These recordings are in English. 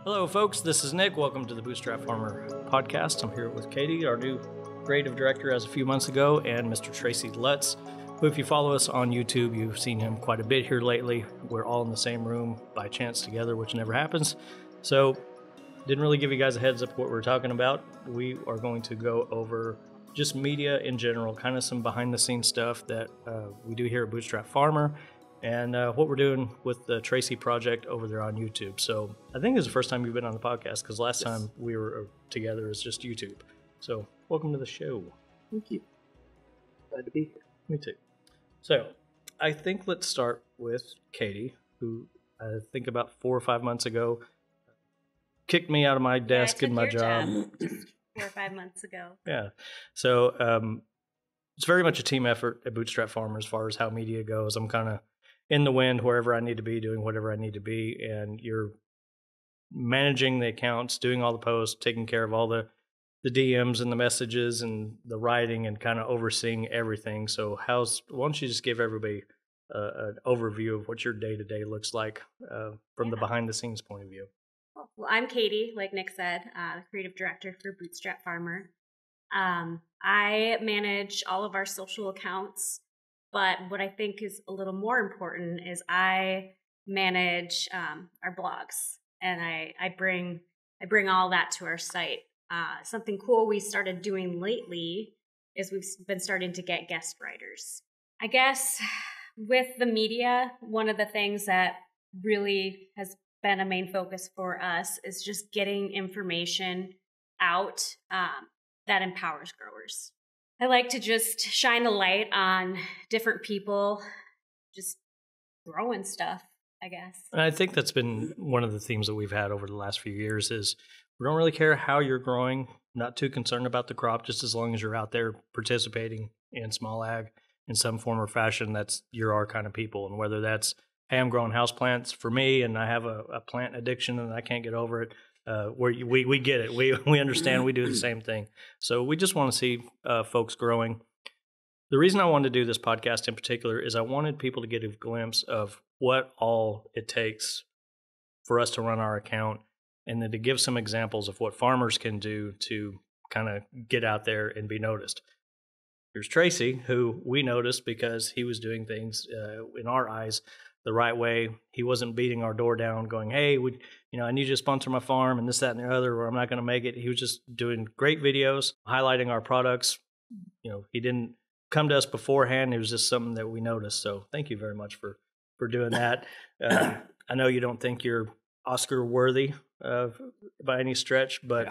Hello, folks. This is Nick. Welcome to the Bootstrap Farmer podcast. I'm here with Katie, our new creative director as a few months ago, and Mr. Tracy Lutz, who, if you follow us on YouTube, you've seen him quite a bit here lately. We're all in the same room by chance together, which never happens. So, didn't really give you guys a heads up what we're talking about. We are going to go over just media in general, kind of some behind the scenes stuff that we do here at Bootstrap Farmer, and what we're doing with the Tracy project over there on YouTube. So I think this is the first time you've been on the podcast, because last time we were together is just YouTube. So welcome to the show. Thank you. Glad to be here. Me too. So I think let's start with Katie, who I think about 4 or 5 months ago kicked me out of my desk and my job. 4 or 5 months ago. Yeah. So it's very much a team effort at Bootstrap Farmer as far as how media goes. I'm kind of in the wind wherever I need to be, doing whatever I need to be, and you're managing the accounts, doing all the posts, taking care of all the DMs and the messages and the writing, and kind of overseeing everything. So why don't you just give everybody an overview of what your day-to-day looks like from the behind-the-scenes point of view? Well, I'm Katie, like Nick said, the creative director for Bootstrap Farmer. I manage all of our social accounts, but what I think is a little more important is I manage our blogs, and I bring all that to our site. Something cool we started doing lately is we've been starting to get guest writers. I guess with the media, one of the things that really has been a main focus for us is just getting information out that empowers growers. I like to just shine a light on different people just growing stuff, I guess. And I think that's been one of the themes that we've had over the last few years is we don't really care how you're growing, not too concerned about the crop, just as long as you're out there participating in small ag in some form or fashion. You're our kind of people. And whether that's, hey, I'm growing houseplants for me and I have a plant addiction and I can't get over it, we get it. We understand. We do the same thing. So we just want to see folks growing. The reason I wanted to do this podcast in particular is I wanted people to get a glimpse of what all it takes for us to run our account, and then to give some examples of what farmers can do to kind of get out there and be noticed. Here's Tracy, who we noticed because he was doing things in our eyes the right way. He wasn't beating our door down going, hey, I need you to sponsor my farm and this, that, and the other, or I'm not going to make it. He was just doing great videos, highlighting our products. He didn't come to us beforehand. It was just something that we noticed. So thank you very much for doing that. I know you don't think you're Oscar worthy by any stretch, but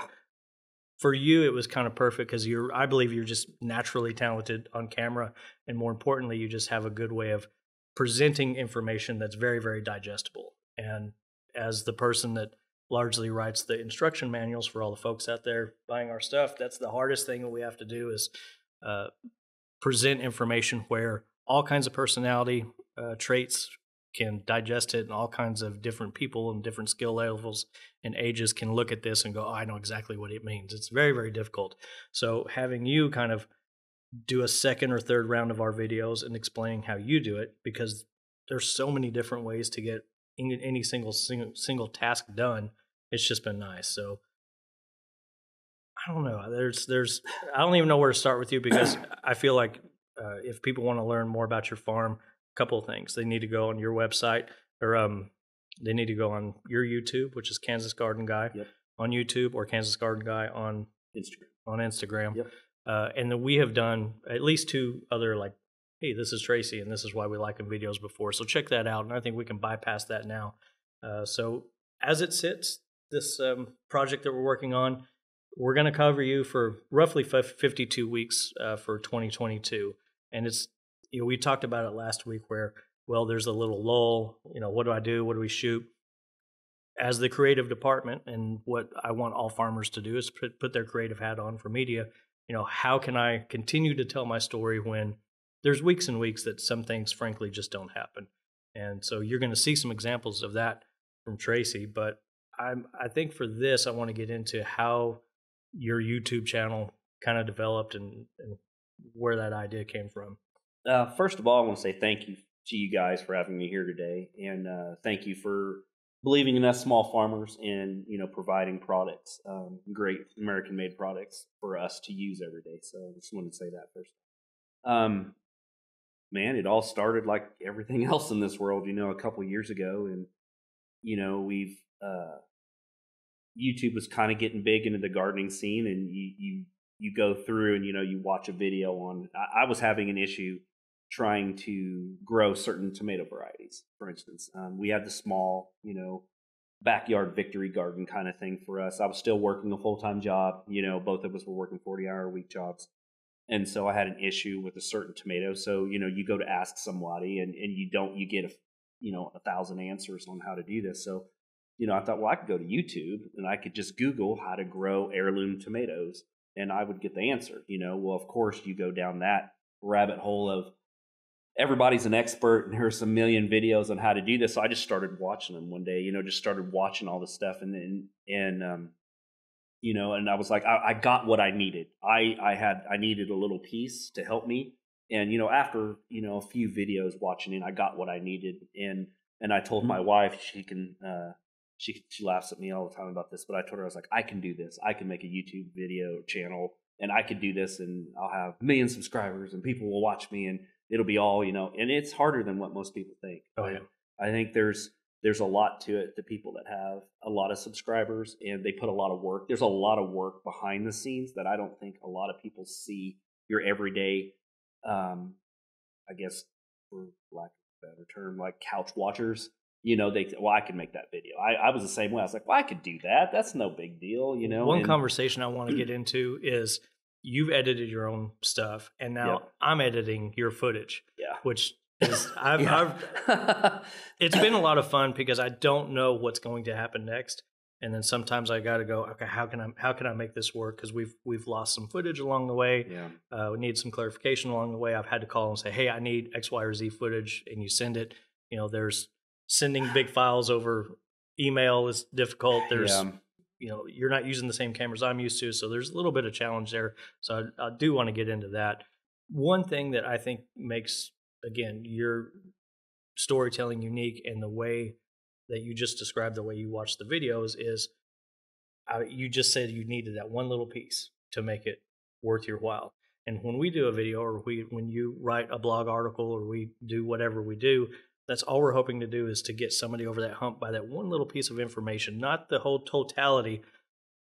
for you, it was kind of perfect because I believe you're just naturally talented on camera. And more importantly, you just have a good way of presenting information that's very, very digestible. And as the person that largely writes the instruction manuals for all the folks out there buying our stuff, that's the hardest thing that we have to do is present information where all kinds of personality traits can digest it, and all kinds of different people and different skill levels and ages can look at this and go, oh, I know exactly what it means. It's very, very difficult. So having you kind of do a second or third round of our videos and explaining how you do it, because there's so many different ways to get any single task done. It's just been nice. So I don't know. I don't even know where to start with you, because I feel like if people want to learn more about your farm, a couple of things. They need to go on your website, or they need to go on your YouTube, which is Kansas Garden Guy on YouTube, or Kansas Garden Guy on Instagram. Yep. And then we have done at least 2 other, like, hey, this is Tracy and this is why we like him videos before. So check that out. And I think we can bypass that now. So as it sits, this project that we're working on, we're going to cover you for roughly 52 weeks for 2022. And it's, we talked about it last week where, well, there's a little lull. What do I do? What do we shoot? As the creative department, and what I want all farmers to do is put their creative hat on for media. How can I continue to tell my story when there's weeks and weeks that some things, frankly, just don't happen? And so you're going to see some examples of that from Tracy. But I think for this, I want to get into how your YouTube channel kind of developed and where that idea came from. First of all, I want to say thank you to you guys for having me here today. And thank you for believing in us small farmers and, providing products, great American-made products for us to use every day. So I just wanted to say that first. Man, it all started like everything else in this world, a couple of years ago. And, we've, YouTube was kind of getting big into the gardening scene, and you go through and, you watch a video on, I was having an issue trying to grow certain tomato varieties, for instance. We had the small, backyard victory garden kind of thing for us. I was still working a full-time job. Both of us were working 40-hour-a-week jobs. And so I had an issue with a certain tomato. So, you go to ask somebody and you get 1,000 answers on how to do this. So, I thought, well, I could go to YouTube and I could just Google how to grow heirloom tomatoes and I would get the answer. Well, of course you go down that rabbit hole of everybody's an expert and there's a million videos on how to do this. So I just started watching them one day, just started watching all this stuff and I was like, I got what I needed. I needed a little piece to help me. And, after, a few videos watching it, I got what I needed. And I told my wife, she laughs at me all the time about this, but I told her, I was like, I can do this. I can make a YouTube video channel and I could do this and I'll have 1 million subscribers and people will watch me and it'll be all, and it's harder than what most people think. Oh, yeah. I think there's a lot to it to people that have a lot of subscribers and they put a lot of work. There's a lot of work behind the scenes that I don't think a lot of people see. Your everyday, I guess, for lack of a better term, like couch watchers, I can make that video. I was the same way. I was like, well, I could do that. That's no big deal, One conversation I want to get into is you've edited your own stuff and now I'm editing your footage. Yeah. Which is, it's been a lot of fun because I don't know what's going to happen next. And then sometimes I got to go, okay, how can I make this work? Because we've lost some footage along the way. Yeah. We need some clarification along the way. I've had to call and say, hey, I need X, Y, or Z footage, and you send it. There's sending big files over email is difficult. There's you're not using the same cameras I'm used to, so there's a little bit of challenge there. So I do want to get into that. One thing that I think makes, again, your storytelling unique and the way that you just described the way you watch the videos is you just said you needed that one little piece to make it worth your while. And when we do a video or when you write a blog article or we do whatever we do, that's all we're hoping to do is to get somebody over that hump by that one little piece of information, not the whole totality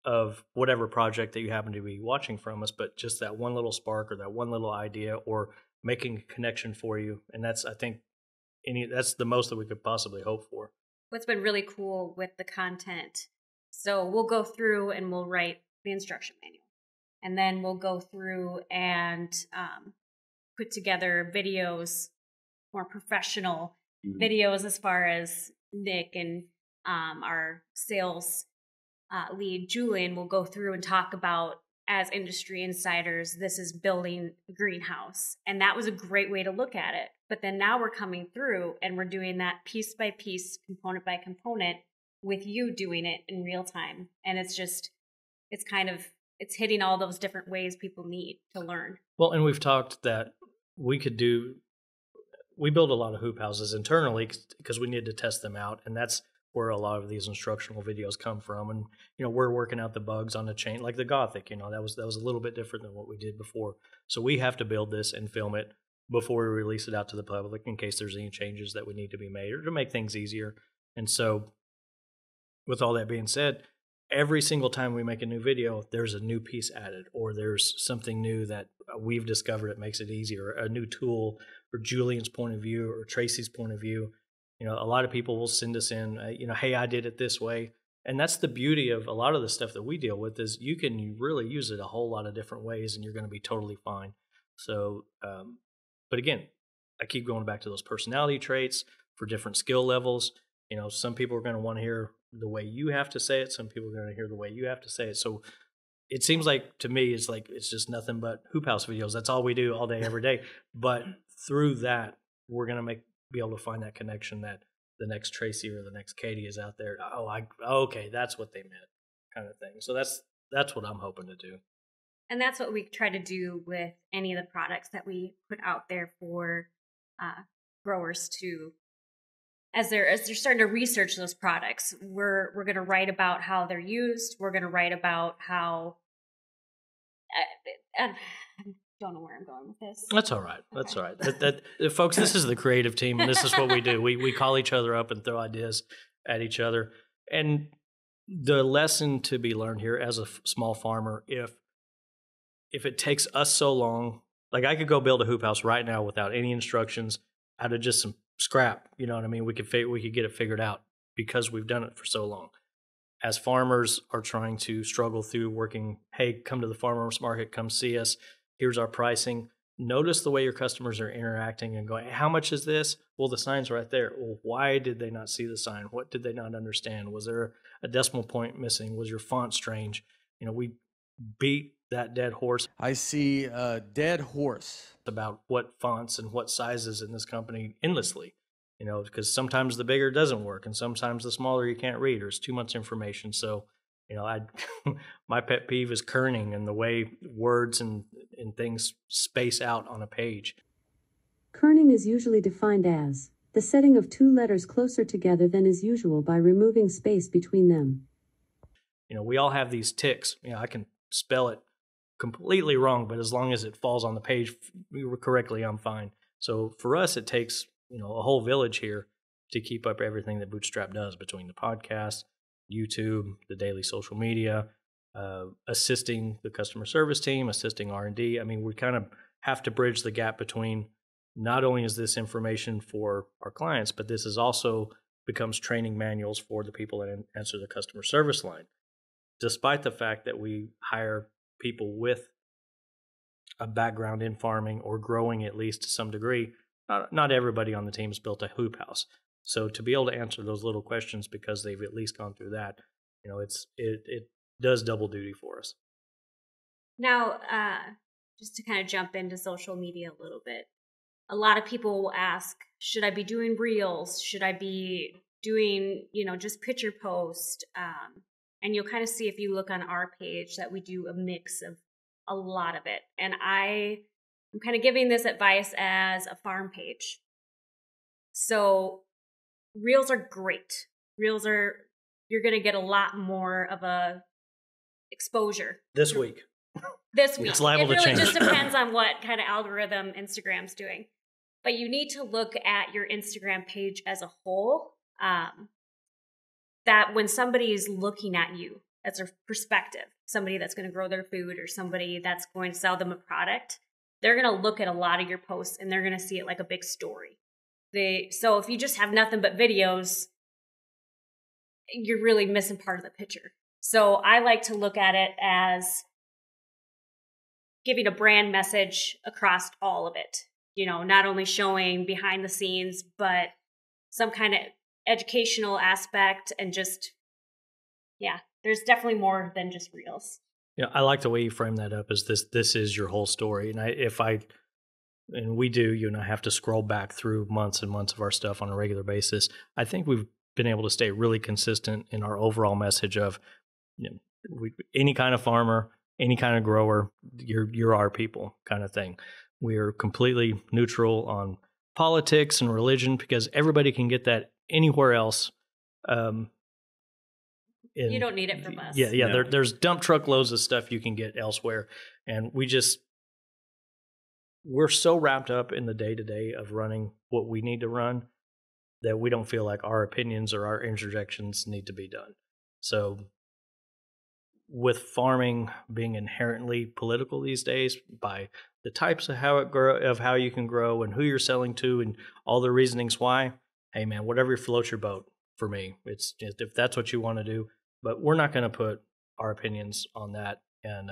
of whatever project that you happen to be watching from us, but just that one little spark or that one little idea or making a connection for you. And that's, I think, that's the most that we could possibly hope for. What's been really cool with the content, so we'll go through and we'll write the instruction manual. And then we'll go through and put together videos, more professional videos as far as Nick and our sales lead, Julian, will go through and talk about, as industry insiders, this is building a greenhouse. And that was a great way to look at it. But then now we're coming through and we're doing that piece by piece, component by component, with you doing it in real time. And it's hitting all those different ways people need to learn. Well, and we've talked that we build a lot of hoop houses internally because we need to test them out. And that's where a lot of these instructional videos come from. And, we're working out the bugs on the chain, like the Gothic, that was a little bit different than what we did before. So we have to build this and film it before we release it out to the public in case there's any changes that would need to be made or to make things easier. And so with all that being said, every single time we make a new video, there's a new piece added or there's something new that we've discovered that makes it easier, a new tool or Julian's point of view or Tracy's point of view. A lot of people will send us in, hey, I did it this way. And that's the beauty of a lot of the stuff that we deal with is you can really use it a whole lot of different ways and you're going to be totally fine. So, but again, I keep going back to those personality traits for different skill levels. Some people are going to want to hear the way you have to say it. Some people are going to hear the way you have to say it. So it seems like to me, it's just nothing but hoop house videos. That's all we do all day, every day. But through that, we're going to be able to find that connection that the next Tracy or the next Katie is out there. Okay, that's what they meant, kind of thing. So that's what I'm hoping to do. And that's what we try to do with any of the products that we put out there for growers to as they're starting to research those products, we're going to write about how they're used. We're going to write about how. I don't know where I'm going with this. That's all right. That's all right. Folks, this is the creative team, and this is what we do. We call each other up and throw ideas at each other. And the lesson to be learned here as a small farmer, if it takes us so long, like I could go build a hoop house right now without any instructions, out of just some scrap. You know what I mean? We could get it figured out because we've done it for so long. As farmers are trying to struggle through working, hey, come to the farmers market, come see us. Here's our pricing. Notice the way your customers are interacting and going, how much is this? Well, the sign's right there. Well, why did they not see the sign? What did they not understand? Was there a decimal point missing? Was your font strange? You know, we beat that dead horse. I see a dead horse. About what fonts and what sizes in this company endlessly. You know, because sometimes the bigger doesn't work, and sometimes the smaller you can't read, or it's too much information. So, you know, my pet peeve is kerning and the way words and things space out on a page. Kerning is usually defined as the setting of two letters closer together than is usual by removing space between them. You know, we all have these tics. You know, I can spell it completely wrong, but as long as it falls on the page correctly, I'm fine. So for us, it takes, you know, a whole village here to keep up everything that Bootstrap does, between the podcast, YouTube, the daily social media, assisting the customer service team, assisting R&D. I mean, we kind of have to bridge the gap between, not only is this information for our clients, but this is also becomes training manuals for the people that answer the customer service line. Despite the fact that we hire people with a background in farming or growing, at least to some degree, not everybody on the team has built a hoop house. So to be able to answer those little questions because they've at least gone through that, you know, it does double duty for us. Now, just to kind of jump into social media a little bit, a lot of people will ask, should I be doing reels? Should I be doing, you know, just picture post? And you'll kind of see if you look on our page that we do a mix of a lot of it. And I'm kind of giving this advice as a farm page. So reels are great. Reels are, you're going to get a lot more of a exposure. This week. This week. It's liable to change. It really just depends on what kind of algorithm Instagram's doing. But you need to look at your Instagram page as a whole. That when somebody is looking at you, that's a perspective, somebody that's going to grow their food or somebody that's going to sell them a product, they're going to look at a lot of your posts and they're going to see it like a big story. So if you just have nothing but videos, you're really missing part of the picture. So I like to look at it as giving a brand message across all of it. You know, not only showing behind the scenes, but some kind of educational aspect, and just, yeah, there's definitely more than just reels. Yeah, I like the way you frame that up, as this is your whole story. And we do, you and I have to scroll back through months and months of our stuff on a regular basis. I think we've been able to stay really consistent in our overall message of, you know, any kind of farmer, any kind of grower, you're our people kind of thing. We're completely neutral on politics and religion because everybody can get that anywhere else. You don't need it from us. Yeah. No. There's dump truck loads of stuff you can get elsewhere. And we're so wrapped up in the day-to-day of running what we need to run that we don't feel like our opinions or our interjections need to be done. So with farming being inherently political these days, by the types of how you can grow and who you're selling to and all the reasonings why, hey man, whatever floats your boat for me. It's just, if that's what you want to do, but we're not going to put our opinions on that. And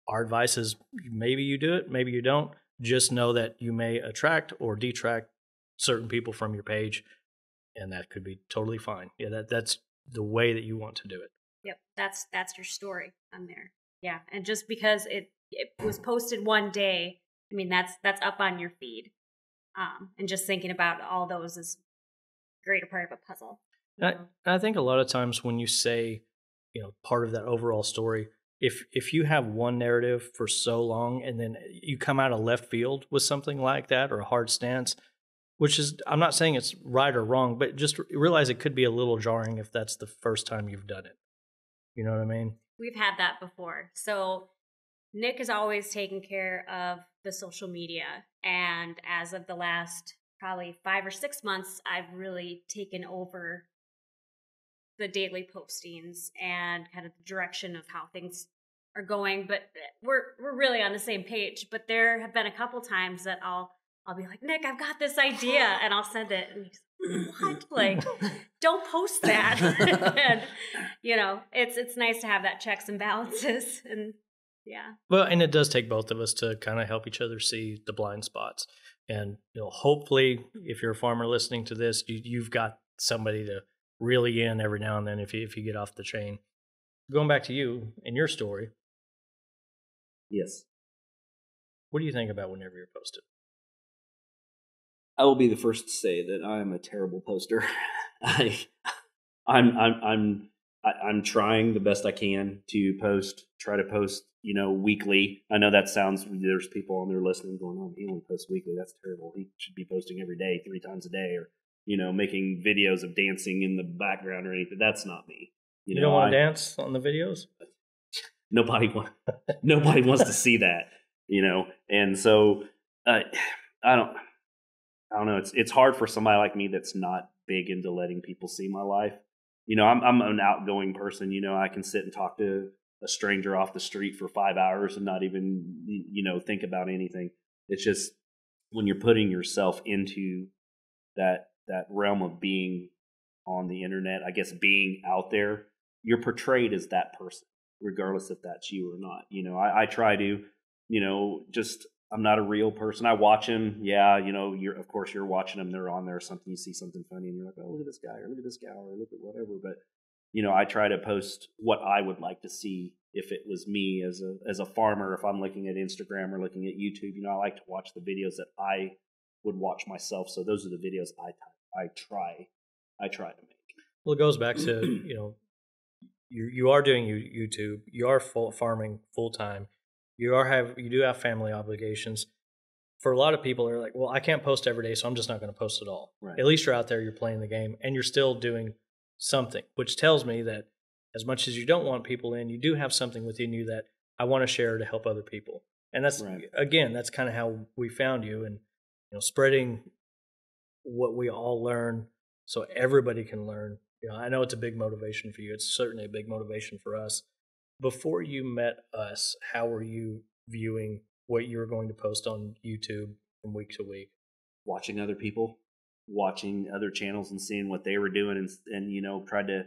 our advice is maybe you do it, maybe you don't. Just know that you may attract or detract certain people from your page, and that could be totally fine. Yeah, that's the way that you want to do it. Yep, that's your story on there. Yeah, and just because it was posted one day, I mean that's up on your feed, and just thinking about all those is a greater part of a puzzle. I think a lot of times when you say, you know, part of that overall story, if you have one narrative for so long and then you come out of left field with something like that or a hard stance, Which is, I'm not saying it's right or wrong, but just realize it could be a little jarring if that's the first time you've done it. You know what I mean? We've had that before. So Nick is always taking care of the social media. And as of the last probably 5 or 6 months, I've really taken over the daily postings and kind of the direction of how things are going. But we're really on the same page. But there have been a couple times that I'll be like, Nick, I've got this idea, and I'll send it. And he's like, what? Like, don't post that. And, you know, it's nice to have that checks and balances. And yeah. Well, and it does take both of us to kind of help each other see the blind spots. And, you know, hopefully, if you're a farmer listening to this, you've got somebody to reel you in every now and then if you get off the chain. Going back to you and your story. Yes. What do you think about whenever you're posted? I will be the first to say that I am a terrible poster. I'm trying the best I can to try to post, you know, weekly. I know that sounds, there's people on there listening going, oh, he only posts weekly. That's terrible. He should be posting every day, 3 times a day, or, you know, making videos of dancing in the background or anything. That's not me. You don't want to dance on the videos? Nobody wants to see that, you know? And so, I don't know. It's hard for somebody like me that's not big into letting people see my life. You know, I'm an outgoing person. You know, I can sit and talk to a stranger off the street for 5 hours and not even, you know, think about anything. It's just when you're putting yourself into that realm of being on the internet, I guess being out there, you're portrayed as that person, regardless if that's you or not. You know, I try to, you know, just, I'm not a real person. I watch them. Yeah, you know, of course you're watching them. They're on there or something. You see something funny and you're like, oh, look at this guy or look at this gal or look at whatever. But, you know, I try to post what I would like to see if it was me as a farmer. If I'm looking at Instagram or looking at YouTube, you know, I like to watch the videos that I would watch myself. So those are the videos I try to make. Well, it goes back to, you know, you are doing YouTube. You are farming full time. You do have family obligations. For a lot of people, they're like, well, I can't post every day, so I'm just not going to post at all. Right. At least you're out there, you're playing the game, and you're still doing something, which tells me that as much as you don't want people in, you do have something within you that I want to share to help other people. And that's, right. Again, that's kind of how we found you, and, you know, spreading what we all learn so everybody can learn. You know, I know it's a big motivation for you. It's certainly a big motivation for us. Before you met us, how were you viewing what you were going to post on YouTube from week to week? Watching other people, watching other channels and seeing what they were doing and you know, tried to,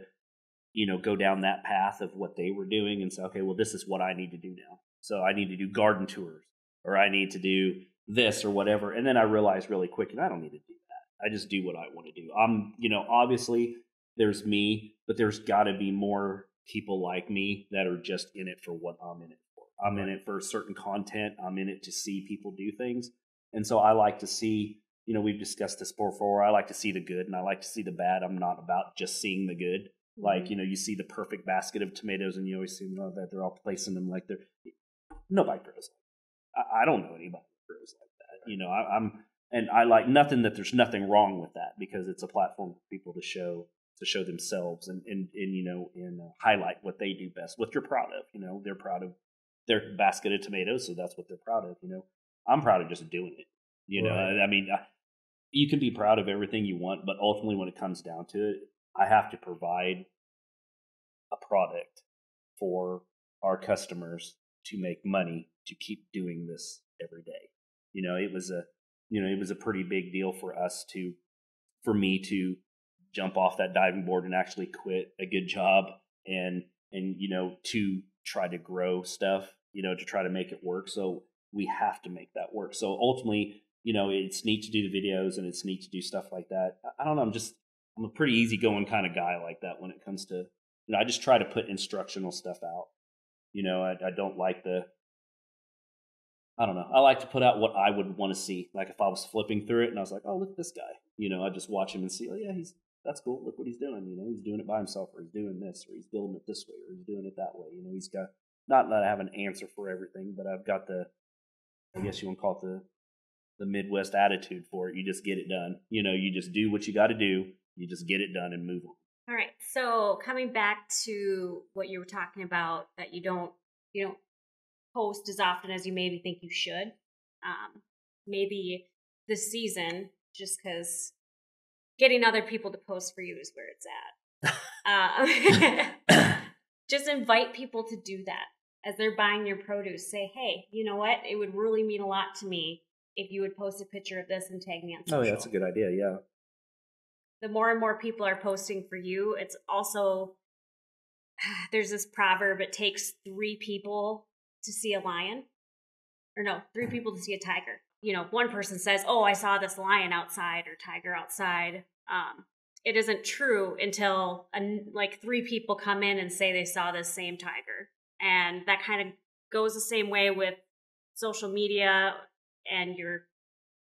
you know, go down that path of what they were doing and say, okay, well, this is what I need to do now. So I need to do garden tours or I need to do this or whatever. And then I realized really quick, and I don't need to do that. I just do what I want to do. You know, obviously there's me, but there's got to be more people like me that are just in it for what I'm in it for. I'm in it for certain content. I'm in it to see people do things. And so I like to see, you know, we've discussed this before. I like to see the good and I like to see the bad. I'm not about just seeing the good. Mm-hmm. Like, you know, you see the perfect basket of tomatoes and you always see that they're all placing them like nobody grows like that. I don't know anybody who grows like that. You know, and I like nothing that there's nothing wrong with that because it's a platform for people to show themselves and you know, and highlight what they do best, what you're proud of. You know, they're proud of their basket of tomatoes, so that's what they're proud of. You know, I'm proud of just doing it. You know, I mean, you can be proud of everything you want, but ultimately when it comes down to it, I have to provide a product for our customers to make money to keep doing this every day. You know, it was a pretty big deal for me to jump off that diving board and actually quit a good job and you know, to try to grow stuff, you know, to try to make it work. So we have to make that work. So ultimately, you know, it's neat to do the videos and it's neat to do stuff like that. I don't know. I'm a pretty easygoing kind of guy like that when it comes to, you know, I just try to put instructional stuff out. You know, I don't like I don't know. I like to put out what I would want to see. Like if I was flipping through it and I was like, oh, look at this guy. You know, I just watch him and see, oh yeah, that's cool. Look what he's doing. You know, he's doing it by himself, or he's doing this, or he's building it this way, or he's doing it that way. You know, he's got, not that I have an answer for everything, but I've got I guess you want to call it Midwest attitude for it. You just get it done. You just do what you got to do. You just get it done and move on. All right. So coming back to what you were talking about, that you don't post as often as you maybe think you should. Maybe this season, just because getting other people to post for you is where it's at. Just invite people to do that as they're buying your produce. Say, hey, you know what? It would really mean a lot to me if you would post a picture of this and tag me on social. Oh, yeah, that's a good idea. Yeah. The more and more people are posting for you, it's also, there's this proverb, it takes 3 people to see a lion. Or no, 3 people to see a tiger. One person says, oh, I saw this lion outside or tiger outside. It isn't true until 3 people come in and say they saw this same tiger. And that kind of goes the same way with social media and your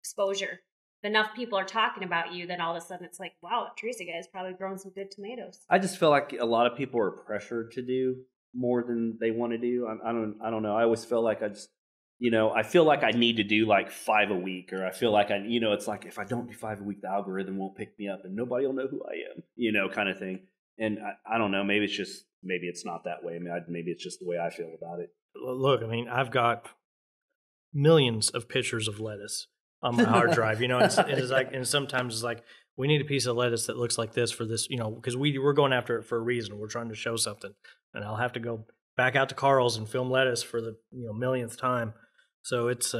exposure. If enough people are talking about you, then all of a sudden it's like, wow, Tracy guy's probably grown some good tomatoes. I just feel like a lot of people are pressured to do more than they want to do. I don't know. I always feel like I feel like I need to do like 5 a week, or I feel like it's like if I don't do 5 a week, the algorithm won't pick me up and nobody will know who I am, kind of thing. And I don't know, maybe it's not that way. Maybe it's just the way I feel about it. Look, I've got millions of pictures of lettuce on my hard drive, and sometimes it's like, we need a piece of lettuce that looks like this for this, because we're going after it for a reason. We're trying to show something, and I'll have to go back out to Carl's and film lettuce for the millionth time. So it's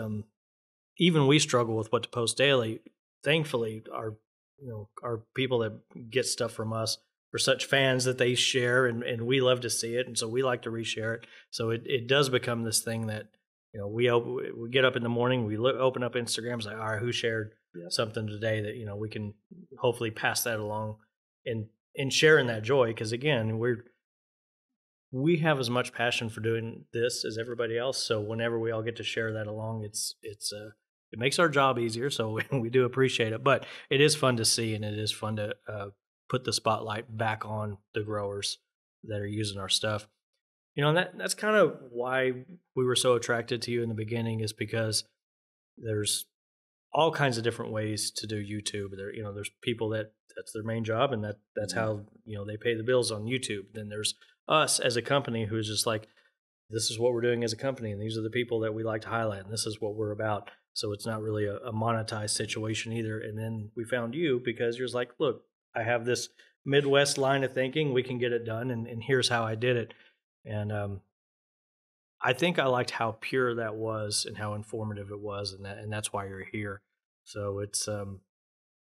even we struggle with what to post daily. Thankfully, our people that get stuff from us are such fans that they share, and we love to see it, and so we like to reshare it. So it does become this thing that we get up in the morning, we open up Instagram, it's like, all right, who shared something today that we can hopefully pass that along and sharing that joy, because again we have as much passion for doing this as everybody else. So whenever we all get to share that along, it makes our job easier. So we do appreciate it, but it is fun to see, and it is fun to put the spotlight back on the growers that are using our stuff. And that's kind of why we were so attracted to you in the beginning, is because there's all kinds of different ways to do YouTube. There's people that's their main job, and that's how they pay the bills on YouTube. Then there's us as a company who's just like, this is what we're doing as a company, and these are the people that we like to highlight, and this is what we're about. So it's not really a monetized situation either. And then we found you because you're just like, look, I have this Midwest line of thinking, we can get it done, and here's how I did it. And I think I liked how pure that was and how informative it was, and that's why you're here. So it's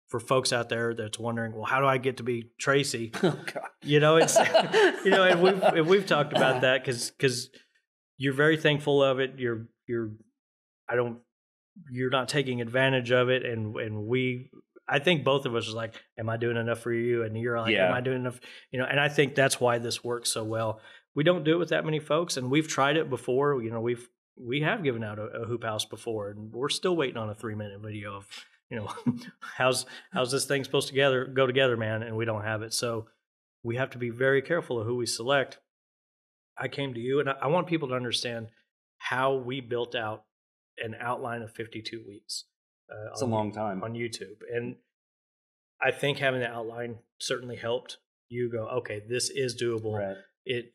for folks out there that's wondering, well, how do I get to be Tracy? Oh God, it's and we've talked about that because you're very thankful of it. You're not taking advantage of it, and I think both of us are like, am I doing enough for you? And you're like, am I doing enough? And I think that's why this works so well. We don't do it with that many folks, and we've tried it before. We have given out a hoop house before, and we're still waiting on a 3-minute video of, how's this thing supposed to go together, man? And we don't have it. So we have to be very careful of who we select. I came to you, and I want people to understand how we built out an outline of 52 weeks. It's a long time on YouTube. And I think having the outline certainly helped you go, okay, this is doable. Right.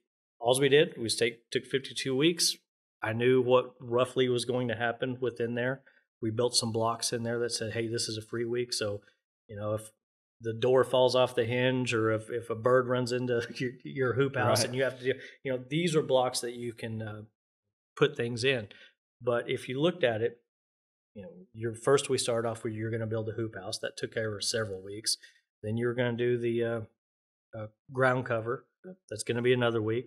All we did was took 52 weeks. I knew what roughly was going to happen within there. We built some blocks in there that said, hey, this is a free week. So, if the door falls off the hinge, or if a bird runs into your hoop house, and you have to do, these are blocks that you can put things in. But if you looked at it, we started off with, you're going to build a hoop house. That took over several weeks. Then you're going to do the ground cover. That's going to be another week.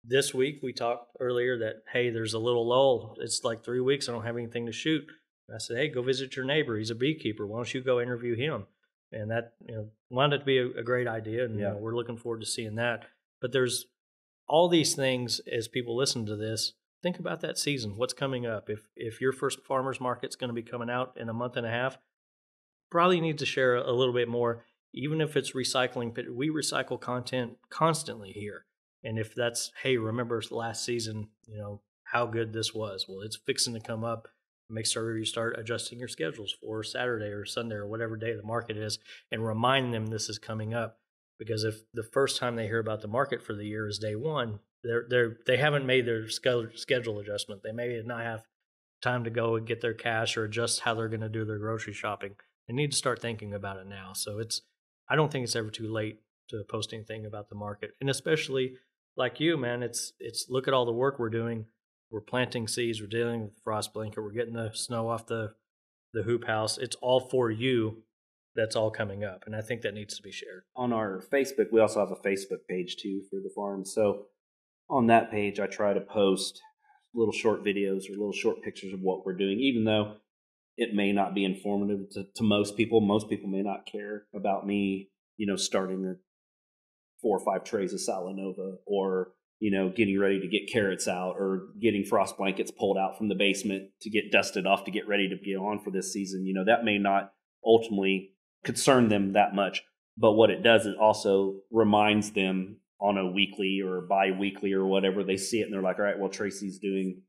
This week, we talked earlier that, hey, there's a little lull. It's like 3 weeks. I don't have anything to shoot. And I said, hey, go visit your neighbor. He's a beekeeper. Why don't you go interview him? And that wound up to be a great idea. And we're looking forward to seeing that. But there's all these things as people listen to this. Think about that season. What's coming up? If your first farmer's market's going to be coming out in a month and a half, probably need to share a little bit more, even if it's recycling. We recycle content constantly here. And if that's, hey, remember last season, how good this was. Well, it's fixing to come up. make sure you start adjusting your schedules for Saturday or Sunday or whatever day the market is, and remind them this is coming up. Because if the first time they hear about the market for the year is day one, they haven't made their schedule adjustment. They may not have time to go and get their cash or adjust how they're going to do their grocery shopping. They need to start thinking about it now. So I don't think it's ever too late to post anything about the market. And especially like you, man, it's look at all the work we're doing. We're planting seeds. We're dealing with the frost blanket. We're getting the snow off the hoop house. It's all for you. That's all coming up. And I think that needs to be shared. On our Facebook, we also have a Facebook page too for the farm. So on that page, I try to post little short videos or little short pictures of what we're doing, even though it may not be informative to most people. Most people may not care about me, starting 4 or 5 trays of Salanova, or, getting ready to get carrots out, or getting frost blankets pulled out from the basement to get dusted off to get ready to get on for this season. That may not ultimately concern them that much. But what it does, it also reminds them on a weekly or bi-weekly or whatever, they see it and they're like, all right, well, Tracy's doing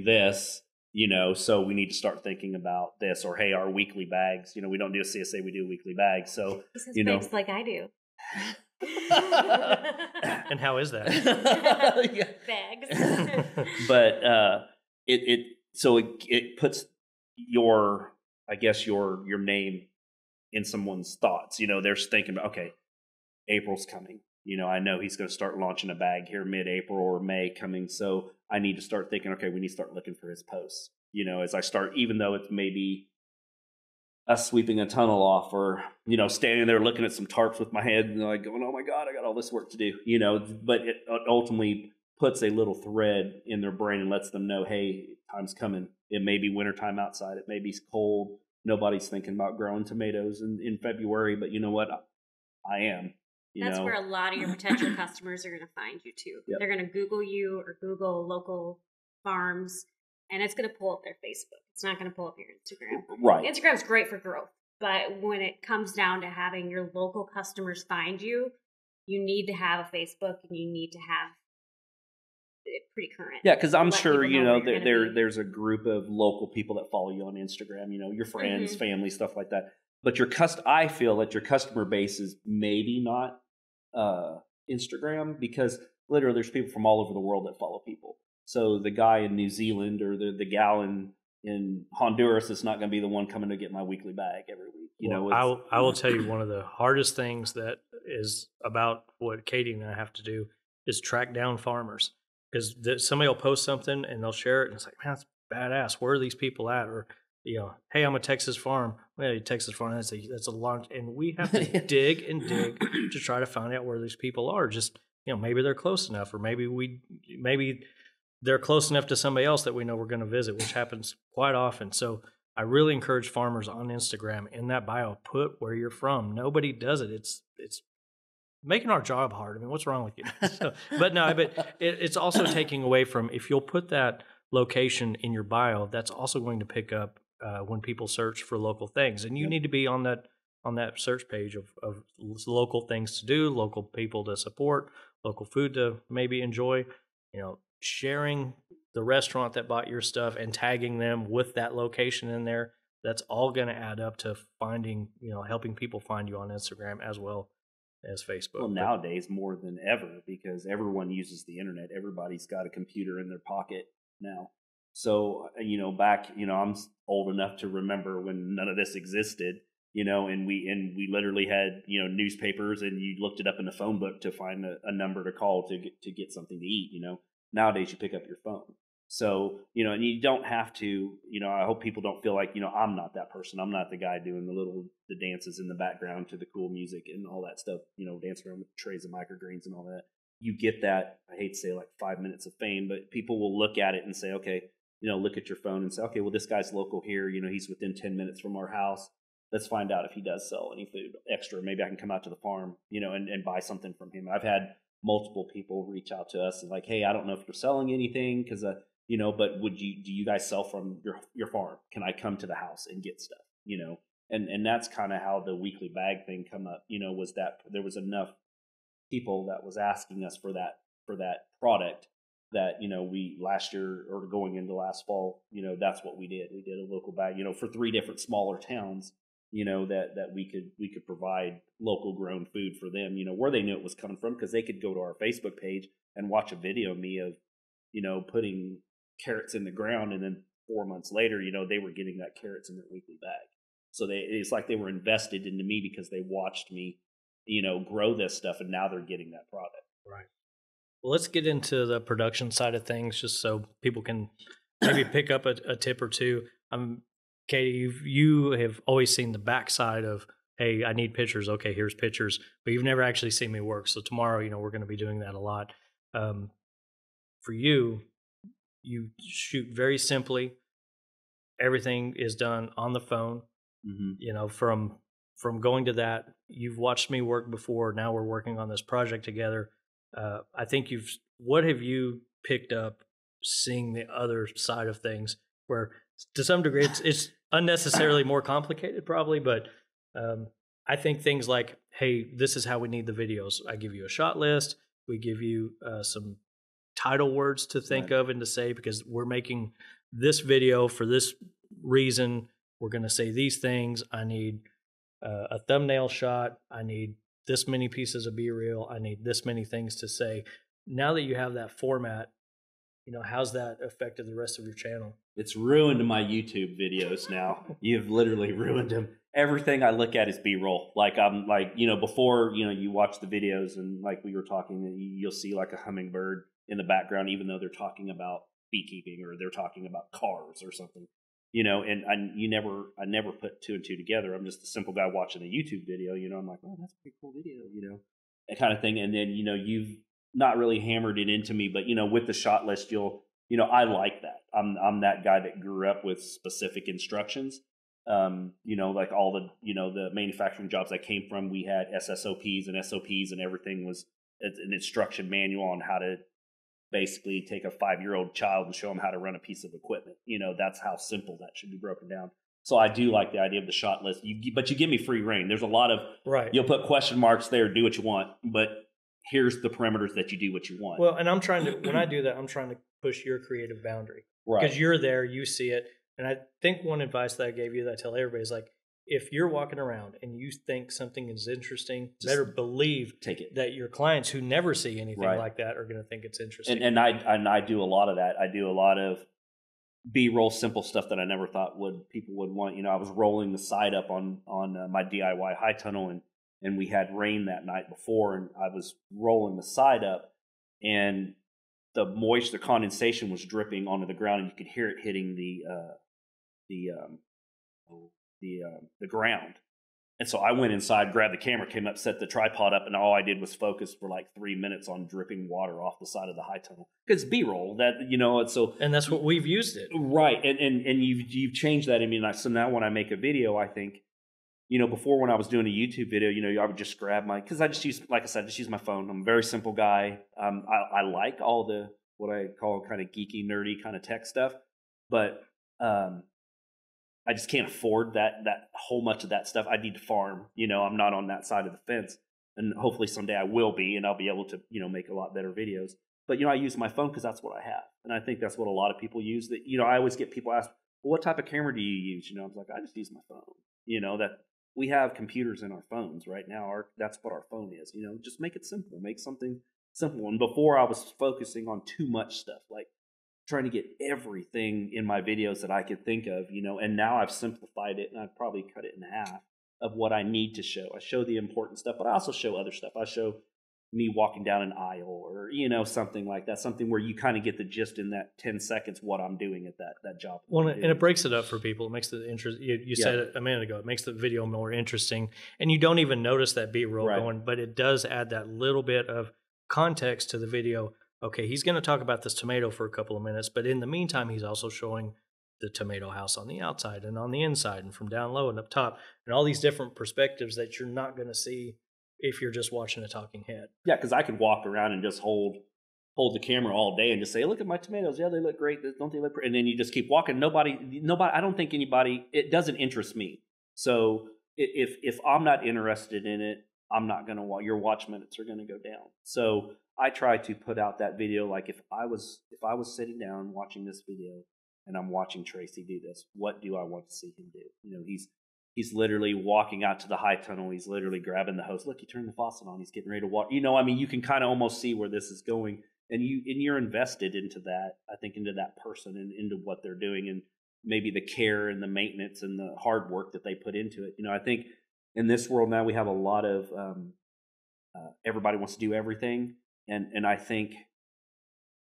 this, so we need to start thinking about this. Or, hey, our weekly bags, we don't do a CSA, we do a weekly bag. So, bags like I do. And how is that? Bags. But it puts your name in someone's thoughts. They're thinking about, okay, April's coming. I know he's going to start launching a bag here mid-April or May coming. So I need to start thinking, okay, we need to start looking for his posts. As I start, even though it's maybe us sweeping a tunnel off, or, standing there looking at some tarps with my head and like going, oh my God, I got all this work to do, but it ultimately puts a little thread in their brain and lets them know, hey, time's coming. It may be wintertime outside. It may be cold. Nobody's thinking about growing tomatoes in February, but you know what? I am. That's where a lot of your potential customers are going to find you too. Yep. They're going to Google you or Google local farms, and it's going to pull up their Facebook. It's not going to pull up your Instagram. Right. Instagram's great for growth, but when it comes down to having your local customers find you, you need to have a Facebook and you need to have it pretty current. Yeah, because I'm sure, there's a group of local people that follow you on Instagram, your friends, family, stuff like that. But I feel that your customer base is maybe not Instagram, because literally there's people from all over the world that follow people. So the guy in New Zealand or the gal in Honduras is not going to be the one coming to get my weekly bag every week. I will tell you, one of the hardest things that is about what Katie and I have to do is track down farmers, because somebody will post something and they'll share it and it's like, man, that's badass. Where are these people at? Or, hey, I'm a Texas farm. Well, Texas farm, that's a long, and we have to dig and dig to try to find out where these people are. Just, maybe they're close enough, or maybe they're close enough to somebody else that we know we're going to visit, which happens quite often. So I really encourage farmers on Instagram, in that bio, put where you're from. Nobody does it. It's making our job hard. I mean, what's wrong with you? But it's also taking away from, if you'll put that location in your bio, that's also going to pick up when people search for local things. And you need to be on that search page of local things to do, local people to support, local food to maybe enjoy, sharing the restaurant that bought your stuff and tagging them with that location in there. That's all going to add up to finding, helping people find you on Instagram as well as Facebook. Well, nowadays more than ever, because everyone uses the internet. Everybody's got a computer in their pocket now. So, back, I'm old enough to remember when none of this existed, and we literally had, newspapers, and you looked it up in the phone book to find a number to call to get something to eat. Nowadays you pick up your phone. So, and you don't have to, I hope people don't feel like, I'm not that person. I'm not the guy doing the dances in the background to the cool music and all that stuff, dancing around with trays of microgreens and all that. You get that, I hate to say, like 5 minutes of fame, but people will look at it and say, okay, look at your phone and say, okay, well, this guy's local here. He's within 10 minutes from our house. Let's find out if he does sell any food extra. Maybe I can come out to the farm, and buy something from him. I've had multiple people reach out to us and like, hey, I don't know if you're selling anything, because, but do you guys sell from your farm? Can I come to the house and get stuff? And that's kind of how the weekly bag thing come up, was that there was enough people that was asking us for that product that, we last year or going into last fall, that's what we did. We did a local bag, for 3 different smaller towns, that we could provide local grown food for them, where they knew it was coming from, because they could go to our Facebook page and watch a video of me of, putting carrots in the ground, and then 4 months later, they were getting that carrots in their weekly bag. So it's like they were invested into me because they watched me, grow this stuff, and now they're getting that product. Right. Well, let's get into the production side of things, just so people can maybe pick up a tip or two. Katie, you have always seen the backside of, hey, I need pictures. Okay, here's pictures. But you've never actually seen me work. So tomorrow, we're going to be doing that a lot. For you, you shoot very simply. Everything is done on the phone. Mm-hmm. From going to that, you've watched me work before. Now we're working on this project together. I think what have you picked up seeing the other side of things, where to some degree it's unnecessarily more complicated probably, but I think things like, hey, this is how we need the videos. I give you a shot list. We give you some title words to think of and to say, because we're making this video for this reason. We're going to say these things. I need a thumbnail shot. I need this many pieces of B-reel. I need this many things to say. Now that you have that format, how's that affected the rest of your channel? It's ruined my YouTube videos now. You've literally ruined them. Everything I look at is B-roll. Like I'm like, before, you watch the videos and like we were talking, you'll see like a hummingbird in the background, even though they're talking about beekeeping or they're talking about cars or something, and I never put 2 and 2 together. I'm just a simple guy watching a YouTube video, I'm like, oh, that's a pretty cool video, that kind of thing. And then, you've not really hammered it into me, but, with the shot list, I like that. I'm that guy that grew up with specific instructions. Like all the, the manufacturing jobs I came from, we had SSOPs and SOPs, and everything was an instruction manual on how to basically take a 5-year-old child and show them how to run a piece of equipment. That's how simple that should be broken down. So I do like the idea of the shot list, but you give me free reign. There's a lot of, you'll put question marks there, do what you want, but here's the parameters that you do what you want. Well, and when I do that, I'm trying to push your creative boundary. Right. Because you're there, you see it. And I think one advice that I gave you that I tell everybody is like, if you're walking around and you think something is interesting, better believe that your clients who never see anything like that are going to think it's interesting. And I do a lot of that. I do a lot of B-roll simple stuff that I never thought people would want. I was rolling the side up on my DIY high tunnel, and we had rain that night before, and I was rolling the side up, and the condensation was dripping onto the ground, and you could hear it hitting the ground. And so I went inside, grabbed the camera, came up, set the tripod up, and all I did was focus for like 3 minutes on dripping water off the side of the high tunnel. Because B-roll, and that's what we've used it. Right. And you've changed that. I mean, so now when I make a video, I think, before when I was doing a YouTube video, I would just grab because I just use my phone. I'm a very simple guy. I like all the, what I call kind of geeky, nerdy kind of tech stuff, but I just can't afford that whole much of that stuff. I need to farm, I'm not on that side of the fence, and hopefully someday I will be, and I'll be able to, make a lot better videos. But, I use my phone because that's what I have. And I think that's what a lot of people use. That, I always get people ask, well, what type of camera do you use? I'm like, I just use my phone, that we have computers in our phones right now. That's what our phone is, just make it simple, make something simple. And before I was focusing on too much stuff, like trying to get everything in my videos that I could think of, and now I've simplified it, and I've probably cut it in half of what I need to show. I show the important stuff, but I also show other stuff. I show me walking down an aisle or, something like that, something where you kind of get the gist in that 10 seconds what I'm doing at that job. Well, and it breaks it up for people. It makes the interest. You said it a minute ago. It makes the video more interesting, and you don't even notice that B-roll going, but it does add that little bit of context to the video. Okay, he's going to talk about this tomato for a couple of minutes, but in the meantime, he's also showing the tomato house on the outside and on the inside and from down low and up top, and all these different perspectives that you're not going to see if you're just watching a talking head. Yeah, because I could walk around and just hold the camera all day and just say, look at my tomatoes. Yeah, they look great. Don't they look pretty? And then you just keep walking. Nobody, I don't think anybody, it doesn't interest me. So if I'm not interested in it, I'm not going to your watch minutes are going to go down. So I try to put out that video. Like if I was sitting down watching this video and I'm watching Tracy do this, what do I want to see him do? You know, he's literally walking out to the high tunnel. He's literally grabbing the hose. Look, he turned the faucet on. He's getting ready to walk. You know, I mean, you can kind of almost see where this is going, and you're invested into that. I think into that person and into what they're doing, and maybe the care and the maintenance and the hard work that they put into it. You know, I think in this world now we have a lot of everybody wants to do everything, and I think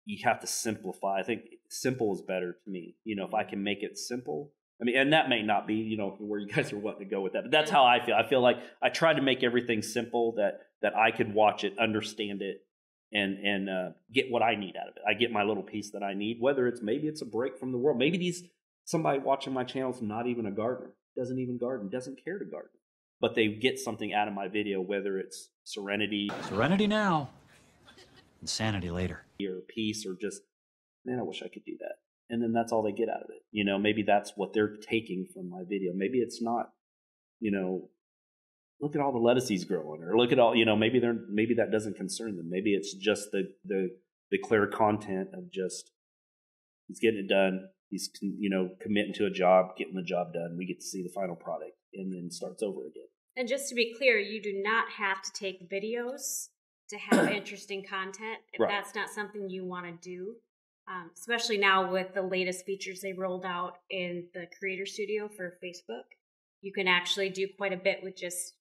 you have to simplify. I think simple is better to me. You know, if I can make it simple. I mean, and that may not be, you know, where you guys are wanting to go with that, but that's how I feel. I feel like I try to make everything simple that I could watch it, understand it, and get what I need out of it. I get my little piece that I need, whether maybe it's a break from the world. Maybe somebody watching my channel is not even a gardener, doesn't even garden, doesn't care to garden, but they get something out of my video, whether it's serenity now, insanity later, or peace, or just, man, I wish I could do that. And then that's all they get out of it. You know, maybe that's what they're taking from my video. Maybe it's not, you know, look at all the lettuce he's growing, or look at all, you know, maybe that doesn't concern them. Maybe it's just the clear content of just, he's getting it done. He's, you know, committing to a job, getting the job done. We get to see the final product, and then starts over again. And just to be clear, you do not have to take videos to have interesting content if that's not something you want to do. Especially now with the latest features they rolled out in the Creator Studio for Facebook, you can actually do quite a bit with just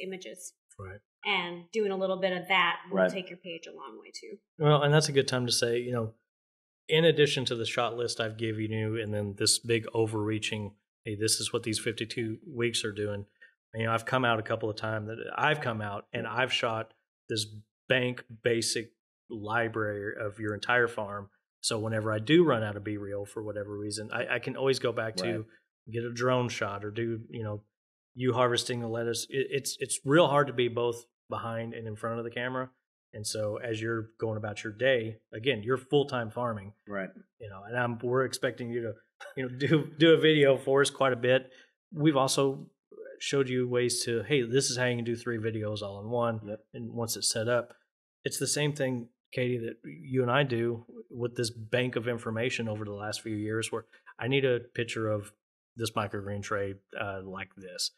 images. Right. And doing a little bit of that will take your page a long way too. Well, and that's a good time to say, you know, in addition to the shot list I've given you, and then this big overreaching, hey, this is what these 52 weeks are doing. You know, I've come out a couple of times that I've come out and I've shot this bank basic library of your entire farm. So whenever I do run out of B-reel for whatever reason, I can always go back to get a drone shot or do, you know, you harvesting the lettuce. It's real hard to be both behind and in front of the camera. And so as you're going about your day, again, you're full-time farming. Right. You know, and we're expecting you to, you know, do a video for us quite a bit. We've also showed you ways to, hey, this is how you can do 3 videos all in one. Yep. And once it's set up, it's the same thing, Katie, that you and I do with this bank of information over the last few years, where I need a picture of this microgreen tray like this.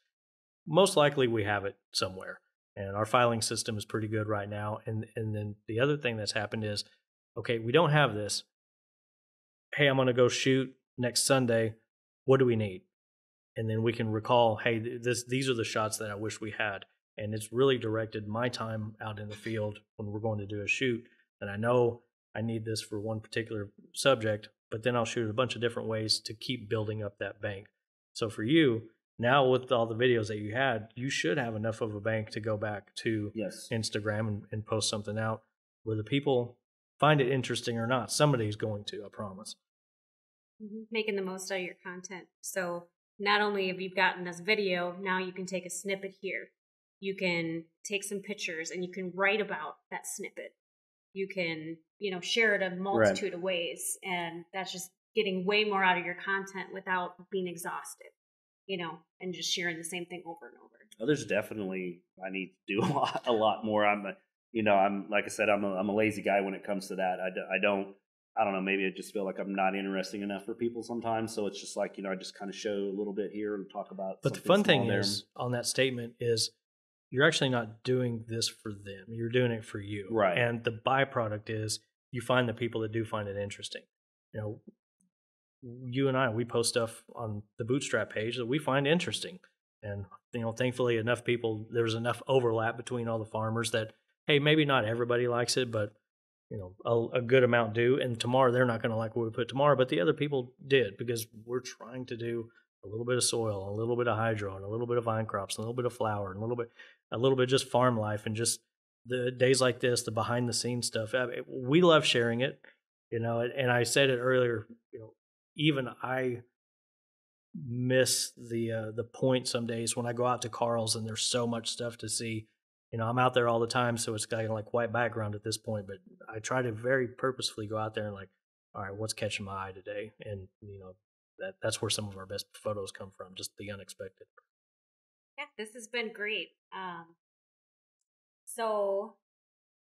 Most likely we have it somewhere, and our filing system is pretty good right now. And then the other thing that's happened is, okay, we don't have this. Hey, I'm going to go shoot next Sunday. What do we need? And then we can recall, hey, these are the shots that I wish we had. And it's really directed my time out in the field when we're going to do a shoot. And I know I need this for one particular subject, but then I'll shoot a bunch of different ways to keep building up that bank. So for you, now with all the videos that you had, you should have enough of a bank to go back to Instagram and post something out. Whether people find it interesting or not, somebody's going to, I promise. Making the most out of your content. So not only have you gotten this video, now you can take a snippet here. You can take some pictures and you can write about that snippet. You can, you know, share it a multitude of ways, and that's just getting way more out of your content without being exhausted, you know, and just sharing the same thing over and over. Oh, there's definitely, I need to do a lot more. I'm like I said, I'm a lazy guy when it comes to that. I don't know, maybe I just feel like I'm not interesting enough for people sometimes. So it's just like, you know, I just kind of show a little bit here and talk about. But the fun thing is on that statement is, you're actually not doing this for them. You're doing it for you. Right. And the byproduct is you find the people that do find it interesting. You know, you and I, we post stuff on the Bootstrap page that we find interesting. And, you know, thankfully there's enough overlap between all the farmers that, hey, maybe not everybody likes it, but, you know, a good amount do. And tomorrow they're not going to like what we put tomorrow, but the other people did, because we're trying to do a little bit of soil, a little bit of hydro, and a little bit of vine crops, and a little bit of flower, and a little bit just farm life, and just the days like this, the behind the scenes stuff. I mean, we love sharing it, you know. And I said it earlier, you know, even I miss the point some days when I go out to Carl's and there's so much stuff to see. You know, I'm out there all the time, so it's kind of like white background at this point. But I try to very purposefully go out there and like, all right, what's catching my eye today? And you know, that's where some of our best photos come from, just the unexpected. Yeah, this has been great. So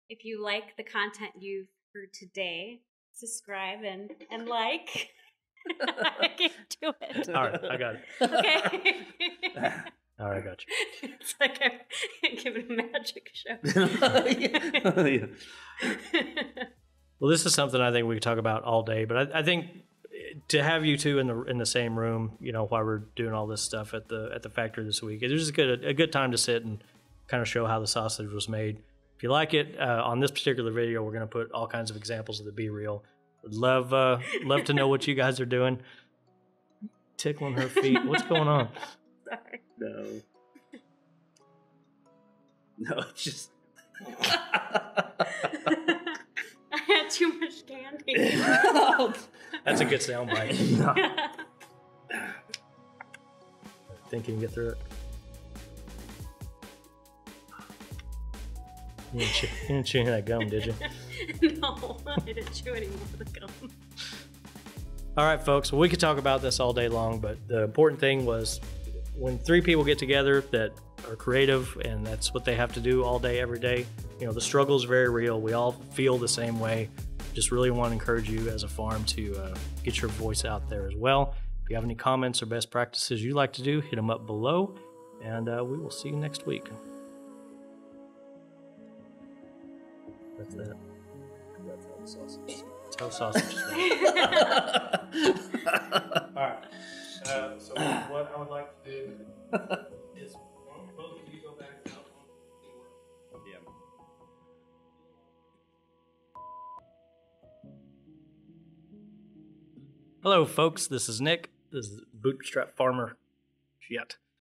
if you like the content you've heard today, subscribe and like. I can't do it. All right, I got it. Okay. All right, I got you. It's like I'm giving a magic show. Well, this is something I think we could talk about all day, but I think to have you two in the same room, you know, while we're doing all this stuff at the factory this week, it was just a good time to sit and kind of show how the sausage was made. If you like it, on this particular video, we're going to put all kinds of examples of the Be Real. Would love to know what you guys are doing. Tickling her feet. What's going on? Sorry. No, it's just. I had too much candy. That's a good sound bite. Think you can get through it? You didn't chew any of that gum, did you? No, I didn't chew any more of the gum. All right, folks. Well, we could talk about this all day long, but the important thing was when three people get together that are creative and that's what they have to do all day, every day, you know, the struggle is very real. We all feel the same way. Just really want to encourage you as a farm to get your voice out there as well. If you have any comments or best practices you'd like to do, hit them up below, and we will see you next week. That's that. That's how the sausage is. That's how sausage is made. All right. So what I would like to do is both of you go back out. Yeah. Hello, folks. This is Nick. This is Bootstrap Farmer. Shit.